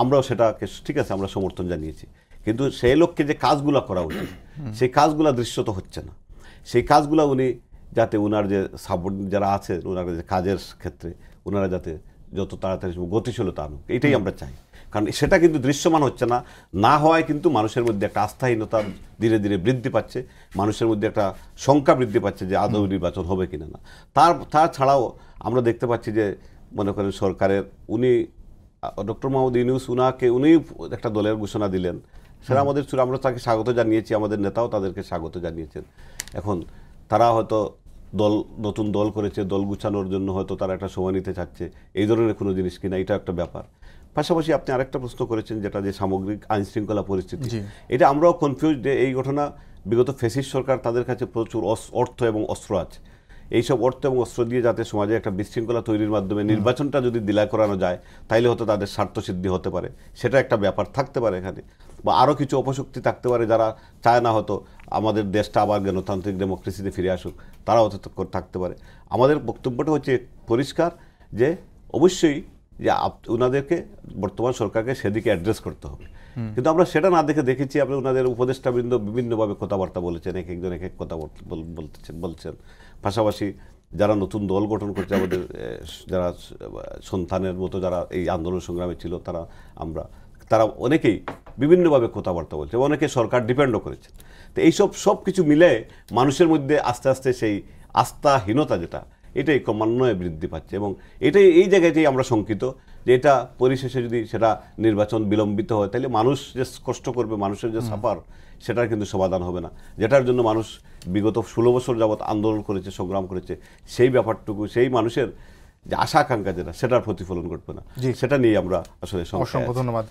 আমরাও সেটাকে ঠিক আছে, আমরা সমর্থন জানিয়েছি। কিন্তু সেই লক্ষ্যে যে কাজগুলো করা উচিত, সেই কাজগুলো দৃশ্যত হচ্ছে না। সেই কাজগুলো উনি যাতে ওনার যে সাবঅর্ডিনেট যারা আছে, ওনার যে কাজের ক্ষেত্রে ওনারা যাতে যত তাড়াতাড়ি গতিশীলতা আনুক, এটাই আমরা চাই। কারণ সেটা কিন্তু দৃশ্যমান হচ্ছে না, না হওয়ায় কিন্তু মানুষের মধ্যে একটা আস্থাহীনতা ধীরে ধীরে বৃদ্ধি পাচ্ছে, মানুষের মধ্যে একটা শঙ্কা বৃদ্ধি পাচ্ছে যে আদৌ নির্বাচন হবে কিনা না। তাছাড়াও আমরা দেখতে পাচ্ছি যে, মনে করেন সরকারের ডক্টর মোহাম্মদ ইউনূস উনি একটা দলের ঘোষণা দিলেন, সেটা আমরা তাকে স্বাগত জানিয়েছি, আমাদের নেতাও তাদেরকে স্বাগত জানিয়েছেন। এখন তারা হয়তো নতুন দল করেছে, দল গুছানোর জন্য হয়তো তারা একটা সময় নিতে চাচ্ছে, এই ধরনের কোনো জিনিস কিনা, এটা একটা ব্যাপার। পাশাপাশি আপনি আরেকটা প্রশ্ন করেছেন, যেটা যে সামগ্রিক আইন শৃঙ্খলা পরিস্থিতি, এটা আমরাও কনফিউজ যে এই ঘটনা, বিগত ফ্যাসিস্ট সরকার, তাদের কাছে প্রচুর অর্থ এবং অস্ত্র আছে, এইসব অর্থ এবং অস্ত্র দিয়ে যাতে সমাজে একটা বিশৃঙ্খলা তৈরির মাধ্যমে নির্বাচনটা যদি দিলায় করানো যায়, তাইলে হয়তো তাদের স্বার্থসিদ্ধি হতে পারে, সেটা একটা ব্যাপার থাকতে পারে এখানে। বা আরও কিছু অপশক্তি থাকতে পারে, যারা চায় না হয়তো আমাদের দেশটা আবার গণতান্ত্রিক ডেমোক্রেসিতে ফিরে আসুক, তারাও হয়তো থাকতে পারে। আমাদের বক্তব্যটা হচ্ছে পরিষ্কার, যে অবশ্যই যে ওনাদেরকে, বর্তমান সরকারকে সেদিকে অ্যাড্রেস করতে হবে। কিন্তু আমরা সেটা না দেখেছি আপনি ওনাদের উপদেষ্টাবৃন্দ বিভিন্নভাবে কথাবার্তা বলেছেন, এক একজন এক এক কথা বলছেন। পাশাপাশি যারা নতুন দল গঠন করছে, আমাদের যারা সন্তানের মতো যারা এই আন্দোলন সংগ্রামে ছিল, তারা অনেকেই বিভিন্নভাবে কথাবার্তা বলছে, অনেকে সরকার ডিপেন্ডও করেছে। তো এইসব সব কিছু মিলে মানুষের মধ্যে আস্তে আস্তে সেই আস্থাহীনতা যেটা, এটাই ক্রমান্বয়ে বৃদ্ধি পাচ্ছে, এবং এই জায়গাতেই আমরা শঙ্কিত যে এটা পরিশেষে যদি সেটা নির্বাচন বিলম্বিত হয়, তাহলে মানুষ যে কষ্ট করবে, মানুষের যে সাফার, সেটার কিন্তু সমাধান হবে না। যেটার জন্য মানুষ বিগত 16 বছর যাবৎ আন্দোলন করেছে, সংগ্রাম করেছে, সেই ব্যাপারটুকু, সেই মানুষের যে আশা আকাঙ্ক্ষা যেটা, সেটার প্রতিফলন ঘটবে না। সেটা নিয়ে আমরা আসলে অসংখ্য ধন্যবাদ।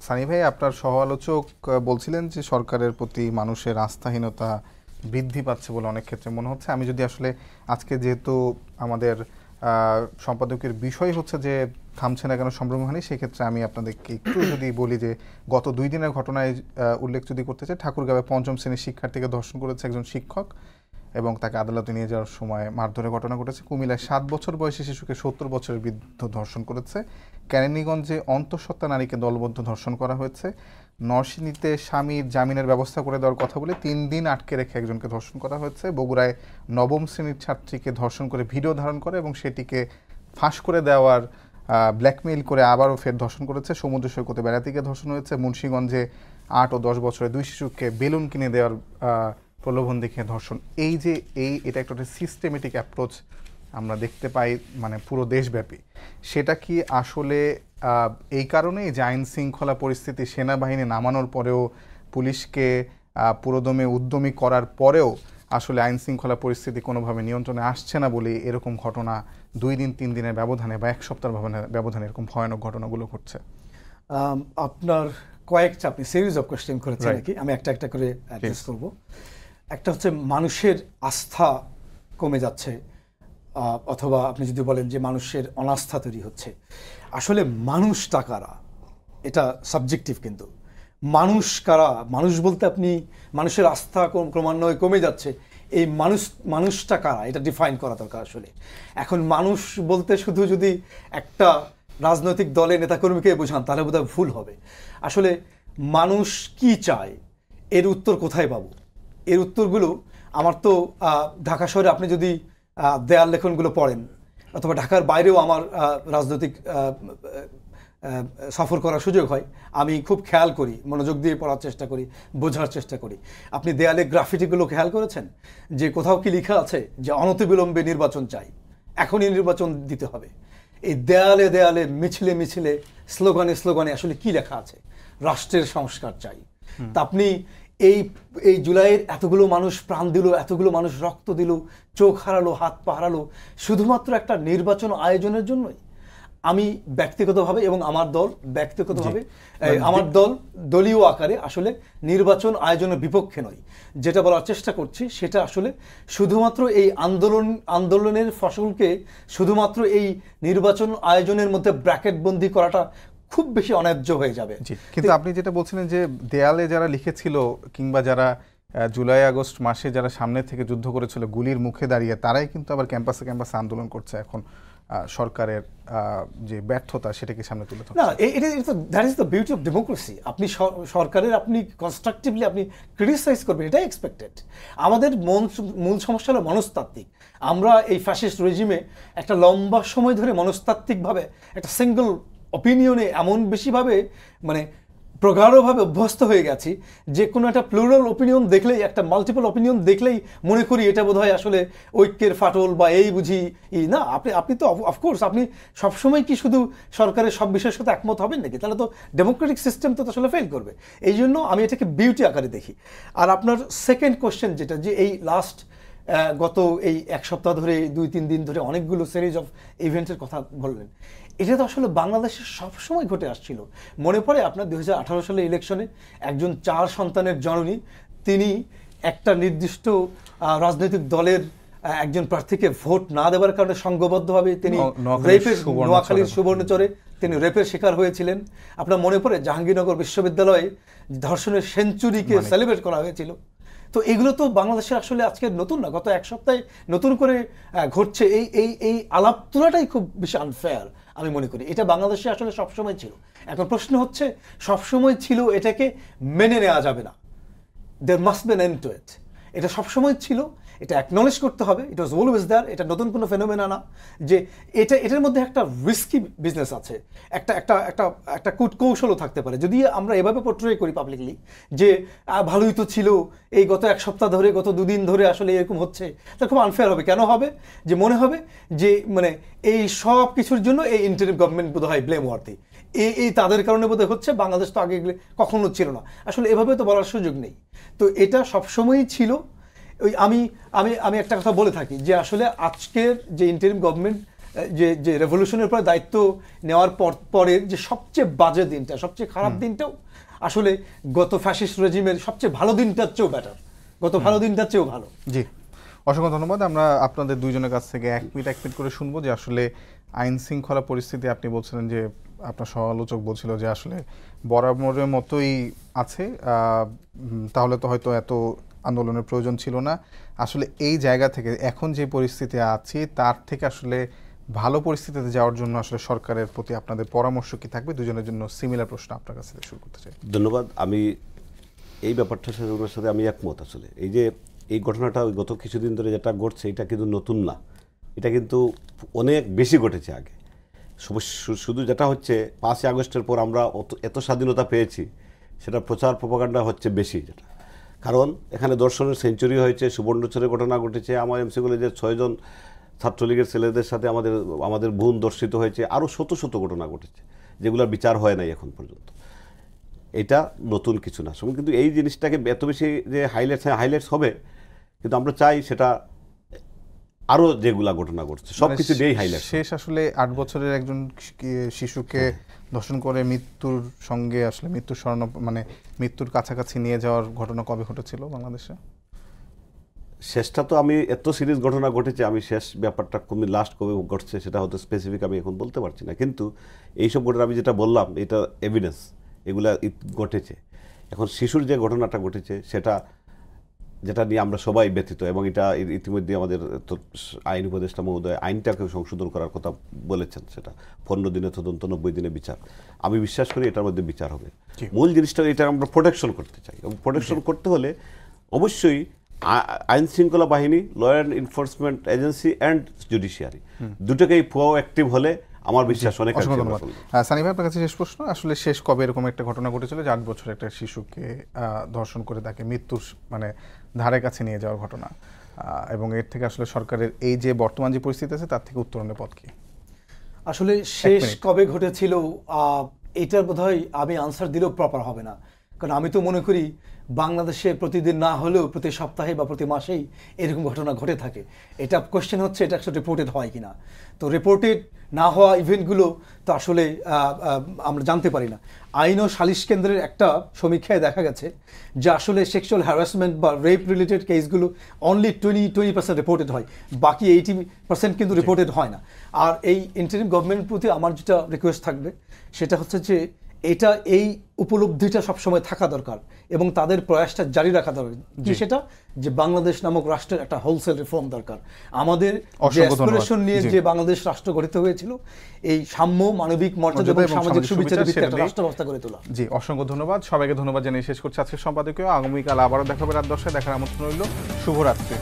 সানি ভাই, আপনার সহ আলোচক বলছিলেন যে সরকারের প্রতি মানুষের আস্থাহীনতা বৃদ্ধি পাচ্ছে বলে অনেক ক্ষেত্রে মনে হচ্ছে। আমি যদি আসলে আজকে, যেহেতু আমাদের সম্পাদকের বিষয় হচ্ছে যে থামছে না কেন সম্ভ্রমহানি, সেক্ষেত্রে আমি আপনাদেরকে একটু যদি বলি যে গত 2 দিনের ঘটনায় উল্লেখ যদি করতে চাই, ঠাকুরগাঁওয়ে 5ম শ্রেণীর শিক্ষার্থীকে ধর্ষণ করেছে একজন শিক্ষক, এবং তাকে আদালতে নিয়ে যাওয়ার সময় মারধরের ঘটনা ঘটেছে। কুমিল্লায় 7 বছর বয়সী শিশুকে 70 বছরের বৃদ্ধ ধর্ষণ করেছে। কেরানীগঞ্জে অন্তঃসত্ত্বা নারীকে দলবদ্ধ ধর্ষণ করা হয়েছে। নরসিংদীতে স্বামীর জামিনের ব্যবস্থা করে দেওয়ার কথা বলে 3 দিন আটকে রেখে একজনকে ধর্ষণ করা হয়েছে। বগুড়ায় 9ম শ্রেণীর ছাত্রীকে ধর্ষণ করে ভিডিও ধারণ করে এবং সেটিকে ফাঁস করে দেওয়ার ব্ল্যাকমেইল করে আবারও ফের ধর্ষণ করেছে। সমুদ্র সৈকতে বেড়াতে গিয়ে ধর্ষণ হয়েছে। মুন্সিগঞ্জে 8 ও 10 বছরের 2 শিশুকে বেলুন কিনে দেওয়ার প্রলোভন দেখিয়ে ধর্ষণ। এটা একটা সিস্টেমেটিক অ্যাপ্রোচ আমরা দেখতে পাই, মানে পুরো দেশব্যাপী। সেটা কি আসলে এই কারণেই যে আইন শৃঙ্খলা পরিস্থিতি, সেনাবাহিনী নামানোর পরেও, পুলিশকে পুরোদমে উদ্যমী করার পরেও আসলে আইন শৃঙ্খলা পরিস্থিতি কোনোভাবে নিয়ন্ত্রণে আসছে না বলে এরকম ঘটনা 2 দিন 3 দিনের ব্যবধানে বা 1 সপ্তাহের ব্যবধানে এরকম ভয়ানক ঘটনাগুলো ঘটছে? আপনার কয়েকটা আপনি সিরিজ অফ কোয়েশ্চেন করেছেন নাকি, আমি একটা একটা করে অ্যাড্রেস করব। একটা হচ্ছে মানুষের আস্থা কমে যাচ্ছে, অথবা আপনি যদি বলেন যে মানুষের অনাস্থা তৈরি হচ্ছে। আসলে মানুষ কারা এটা সাবজেক্টিভ, কিন্তু মানুষ কারা, মানুষ বলতে আপনি মানুষের আস্থা ক্রমান্বয়ে কমে যাচ্ছে, এই মানুষটা কারা এটা ডিফাইন করা দরকার। আসলে এখন মানুষ বলতে শুধু যদি একটা রাজনৈতিক দলের নেতাকর্মীকে বোঝান তাহলে বোধহয় ভুল হবে। আসলে মানুষ কি চায় এর উত্তর কোথায় পাবো? এর উত্তরগুলো আমার তো ঢাকা শহরে আপনি যদি দেয়াল লেখনগুলো পড়েন, অথবা ঢাকার বাইরেও আমার রাজনৈতিক সফর করার সুযোগ হয়, আমি খুব খেয়াল করি, মনোযোগ দিয়ে পড়ার চেষ্টা করি, বোঝার চেষ্টা করি। আপনি দেয়ালে গ্রাফিটিগুলো খেয়াল করেছেন যে কোথাও কি লেখা আছে যে অনতিবিলম্বে নির্বাচন চাই, এখনই নির্বাচন দিতে হবে? এই দেয়ালে দেয়ালে, মিছিলে মিছিলে, স্লোগানে স্লোগানে আসলে কি লেখা আছে? রাষ্ট্রের সংস্কার চাই। তা আপনি এই জুলাইয়ের এতগুলো মানুষ প্রাণ দিল, এতগুলো মানুষ রক্ত দিল, চোখ হারালো, হাত পা হারালো, শুধুমাত্র একটা নির্বাচন আয়োজনের জন্যই? আমি ব্যক্তিগতভাবে এবং আমার দল ব্যক্তিগতভাবে, আমার দল দলীয় আকারে আসলে নির্বাচন আয়োজনের বিপক্ষে নয়। যেটা বলার চেষ্টা করছি সেটা আসলে শুধুমাত্র এই আন্দোলনের ফসলকে শুধুমাত্র এই নির্বাচন আয়োজনের মধ্যে ব্র্যাকেটবন্দি করাটা খুব বেশি অন্যায্য হয়ে যাবে। কিন্তু আপনি যেটা বলছিলেন যে দেয়ালে যারা লিখেছিল কিংবা যারা জুলাই আগস্ট মাসে যারা সামনে থেকে যুদ্ধ করেছিল গুলির মুখে দাঁড়িয়ে, তারাই কিন্তু আবার ক্যাম্পাসে ক্যাম্পাসে আন্দোলন করছে এখন সরকারের যে ব্যর্থতা সেটাকে সামনে তুলে ধরছে। না, that is the beauty of democracy. আপনি সরকারের আপনি কনস্ট্রাকটিভলি আপনি ক্রিটিসাইজ করবেন, এটাই এক্সপেক্টেড। আমাদের মূল সমস্যা হলো মনস্তাত্ত্বিক। আমরা এই ফ্যাসিস্ট রেজিমে একটা লম্বা সময় ধরে মনস্তাত্ত্বিকভাবে একটা সিঙ্গল অপিনিয়নে এমন বেশিভাবে মানে প্রগাঢ়ভাবে অভ্যস্ত হয়ে গেছি যে কোনো একটা প্লুরাল অপিনিয়ন দেখলেই, একটা মাল্টিপল অপিনিয়ন দেখলেই মনে করি এটা বোধহয় আসলে ঐক্যের ফাটল বা এই বুঝি না। আপনি তো অফকোর্স আপনি সবসময় কি শুধু সরকারের সব বিষয়ের সাথে একমত হবেন নাকি? তাহলে তো ডেমোক্রেটিক সিস্টেম তো আসলে ফেল করবে। এই জন্য আমি এটাকে বিউটি আকারে দেখি। আর আপনার সেকেন্ড কোশ্চেন যেটা, যে এই লাস্ট গত এই 1 সপ্তাহ ধরে, 2-3 দিন ধরে অনেকগুলো সিরিজ অফ ইভেন্টের কথা বললেন, এটা তো আসলে বাংলাদেশে সবসময় ঘটে আসছিল। মনে পড়ে আপনার 2018 সালে ইলেকশনে একজন 4 সন্তানের জননী, তিনি একটা নির্দিষ্ট রাজনৈতিক দলের একজন প্রার্থীকে ভোট না দেওয়ার কারণে সংঘবদ্ধভাবে তিনি নোয়াখালীর সুবর্ণচরে তিনি রেপের শিকার হয়েছিলেন। আপনার মনে পড়ে জাহাঙ্গীরনগর বিশ্ববিদ্যালয়ে ধর্ষণের সেঞ্চুরিকে সেলিব্রেট করা হয়েছিল। তো এগুলো তো বাংলাদেশের আসলে আজকে নতুন না, গত 1 সপ্তাহে নতুন করে ঘটছে। এই আলাপ তোলাটাই খুব বেশি আনফেয়ার আমি মনে করি। এটা বাংলাদেশে আসলে সবসময় ছিল। এখন প্রশ্ন হচ্ছে, সবসময় ছিল এটাকে মেনে নেওয়া যাবে না, there must be an end to it. এটা সবসময় ছিল, এটা অ্যাকনলেজ করতে হবে, ইট ওয়াজ অলওয়েজ দেয়ার। এটা নতুন কোনো ফেনোমেনা না যে এটার মধ্যে একটা রিস্কি বিজনেস আছে, একটা কূটকৌশলও থাকতে পারে। যদি আমরা এভাবে পোর্ট্রে করি পাবলিকলি যে ভালোই তো ছিল, এই গত 1 সপ্তাহ ধরে, গত 2 দিন ধরে আসলে এরকম হচ্ছে, তাহলে খুব আনফেয়ার হবে। কেন হবে? যে মনে হবে যে মানে এই সব কিছুর জন্য এই ইন্টারিম গভর্নমেন্ট বোধহয় ব্লেম ওয়ার্থি, এই তাদের কারণে বোধহয় হচ্ছে, বাংলাদেশ তো আগে কখনো ছিল না। আসলে এভাবে তো বলার সুযোগ নেই। তো এটা সবসময়ই ছিল। ওই আমি একটা কথা বলে থাকি যে আসলে আজকের যে ইন্টারিম গভর্নমেন্ট যে রেভলিউশনের পরে দায়িত্ব নেওয়ার পরের যে সবচেয়ে বাজে দিনটা, সবচেয়ে খারাপ দিনটাও আসলে গত ফ্যাসিস্ট রেজিমের সবচেয়ে ভালো দিনটার চেয়েও বেটার, গত ভালো দিনটার চেয়েও ভালো। জি, অসংখ্য ধন্যবাদ। আমরা আপনাদের দুইজনের কাছ থেকে 1 মিনিট করে শুনবো যে আসলে আইন শৃঙ্খলা পরিস্থিতি, আপনি বলছিলেন যে আপনার সমালোচক বলছিল যে আসলে বরাবরের মতোই আছে, তাহলে তো হয়তো এত আন্দোলনের প্রয়োজন ছিল না। আসলে এই জায়গা থেকে এখন যে পরিস্থিতি আছে তার থেকে আসলে ভালো পরিস্থিতিতে যাওয়ার জন্য আসলে সরকারের প্রতি আপনাদের পরামর্শ কি থাকবে? দুজনের জন্য সিমিলার প্রশ্ন আপনার কাছ থেকে শুরু করতে চাই। ধন্যবাদ। আমি এই ব্যাপারটার সাথে ওনার সাথে আমি একমত। আসলে এই ঘটনাটা গত কিছুদিন ধরে যেটা ঘটছে, এটা কিন্তু নতুন না, এটা কিন্তু অনেক বেশি ঘটেছে আগে। শুধু যেটা হচ্ছে 5ই আগস্টের পর আমরা এত স্বাধীনতা পেয়েছি, সেটা প্রচার প্রপাগান্ডা হচ্ছে বেশি। যেটা কারণ এখানে দর্শনের সেঞ্চুরি হয়েছে, সুবর্ণচরের ঘটনা ঘটেছে, আমার এমসি কলেজের 6 জন ছাত্রলীগের ছেলেদের সাথে আমাদের বোন দর্শিত হয়েছে, আরও শত শত ঘটনা ঘটেছে যেগুলোর বিচার হয় নাই এখন পর্যন্ত। এটা নতুন কিছু না। কিন্তু এই জিনিসটাকে এত বেশি যে হাইলাইটস হবে, কিন্তু আমরা চাই সেটা আরো যেগুলা ঘটনা ঘটছে সবকিছু দিয়েই হাইলাইট। শেষ আসলে 8 বছরের একজন শিশুকে ধর্ষণ করে মৃত্যুর সঙ্গে আসলে মৃত্যুর মানে মৃত্যুর কাছাকাছি নিয়ে যাওয়ার ঘটনা কবে ঘটেছিল বাংলাদেশে? শেষটা তো আমি এত সিরিয়াস ঘটনা ঘটেছে, আমি শেষ ব্যাপারটা লাস্ট কবে ঘটছে সেটা হয়তো স্পেসিফিক আমি এখন বলতে পারছি না, কিন্তু এইসব ঘটনা আমি যেটা বললাম এটা এভিডেন্স, এগুলা ঘটেছে। এখন শিশুর যে ঘটনাটা ঘটেছে সেটা যেটা নিয়ে আমরা সবাই ব্যথিত, এবং এটা ইতিমধ্যে আমাদের আইন উপদেষ্টা মহোদয় আইনটাকে সংশোধন করার কথা বলেছেন, সেটা 15 দিনে তদন্ত 90 দিনে বিচার। আমি বিশ্বাস করি এটার মধ্যে বিচার হবে। মূল জিনিসটা এটা আমরা প্রোটেকশন করতে চাই, এবং প্রোটেকশন করতে হলে অবশ্যই আইন শৃঙ্খলা বাহিনী, law and enforcement agency and judiciary দুটোকেই প্রোঅ্যাক্টিভ হলে আমার বিশ্বাস অনেক। ধন্যবাদ। সানি ভাই, আপনার কাছে শেষ প্রশ্ন, আসলে শেষ কবে এরকম একটা ঘটনা ঘটেছিল যে 8 বছরের একটা শিশুকে ধর্ষণ করে তাকে মৃত্যুর মানে ধারে কাছে নিয়ে যাওয়ার ঘটনা, এবং এর থেকে আসলে সরকারের এই যে বর্তমান যে পরিস্থিতি আছে তার থেকে উত্তরণের পথ কি? আসলে শেষ কবে ঘটেছিল এটার বোধহয় আমি আনসার দিলেও প্রপার হবে না, কারণ আমি তো মনে করি বাংলাদেশে প্রতিদিন না হলেও প্রতি সপ্তাহে বা প্রতি মাসেই এরকম ঘটনা ঘটে থাকে। এটা কোয়েশ্চেন হচ্ছে এটা আসলে রিপোর্টেড হয় কিনা। তো রিপোর্টেড না হওয়া ইভেন্টগুলো তো আসলে আমরা জানতে পারি না। আইন ও সালিশ কেন্দ্রের একটা সমীক্ষায় দেখা গেছে যে আসলে সেক্সুয়াল হ্যারাসমেন্ট বা রেপ রিলেটেড কেসগুলো অনলি 20% রিপোর্টেড হয়, বাকি 80% কিন্তু রিপোর্টেড হয় না। আর এই ইন্টারিম গভর্নমেন্টের প্রতি আমার যেটা রিকোয়েস্ট থাকবে সেটা হচ্ছে যে এটা এই উপলব্ধিটা সবসময় থাকা দরকার এবং তাদের প্রয়াসটা জারি রাখা দরকার। কি সেটা? যে বাংলাদেশ নামক রাষ্ট্রের একটা হোলসেল রিফর্ম দরকার। আমাদের যে অ্যাসপিরেশন নিয়ে যে বাংলাদেশ রাষ্ট্র গঠিত হয়েছিল, এই সাম্য, মানবিক মর্যাদা এবং সামাজিক সুবিচারের ভিত্তিতে একটা রাষ্ট্র ব্যবস্থা গড়ে তোলা। জি, অসংখ্য ধন্যবাদ। সবাইকে ধন্যবাদ জানিয়ে শেষ করছি আজকের সম্পাদকীয়। আগামীকাল আবারও দেখা হবে রাত 10টায়। দেখার আমন্ত্রণ রইল। শুভরাত্রি।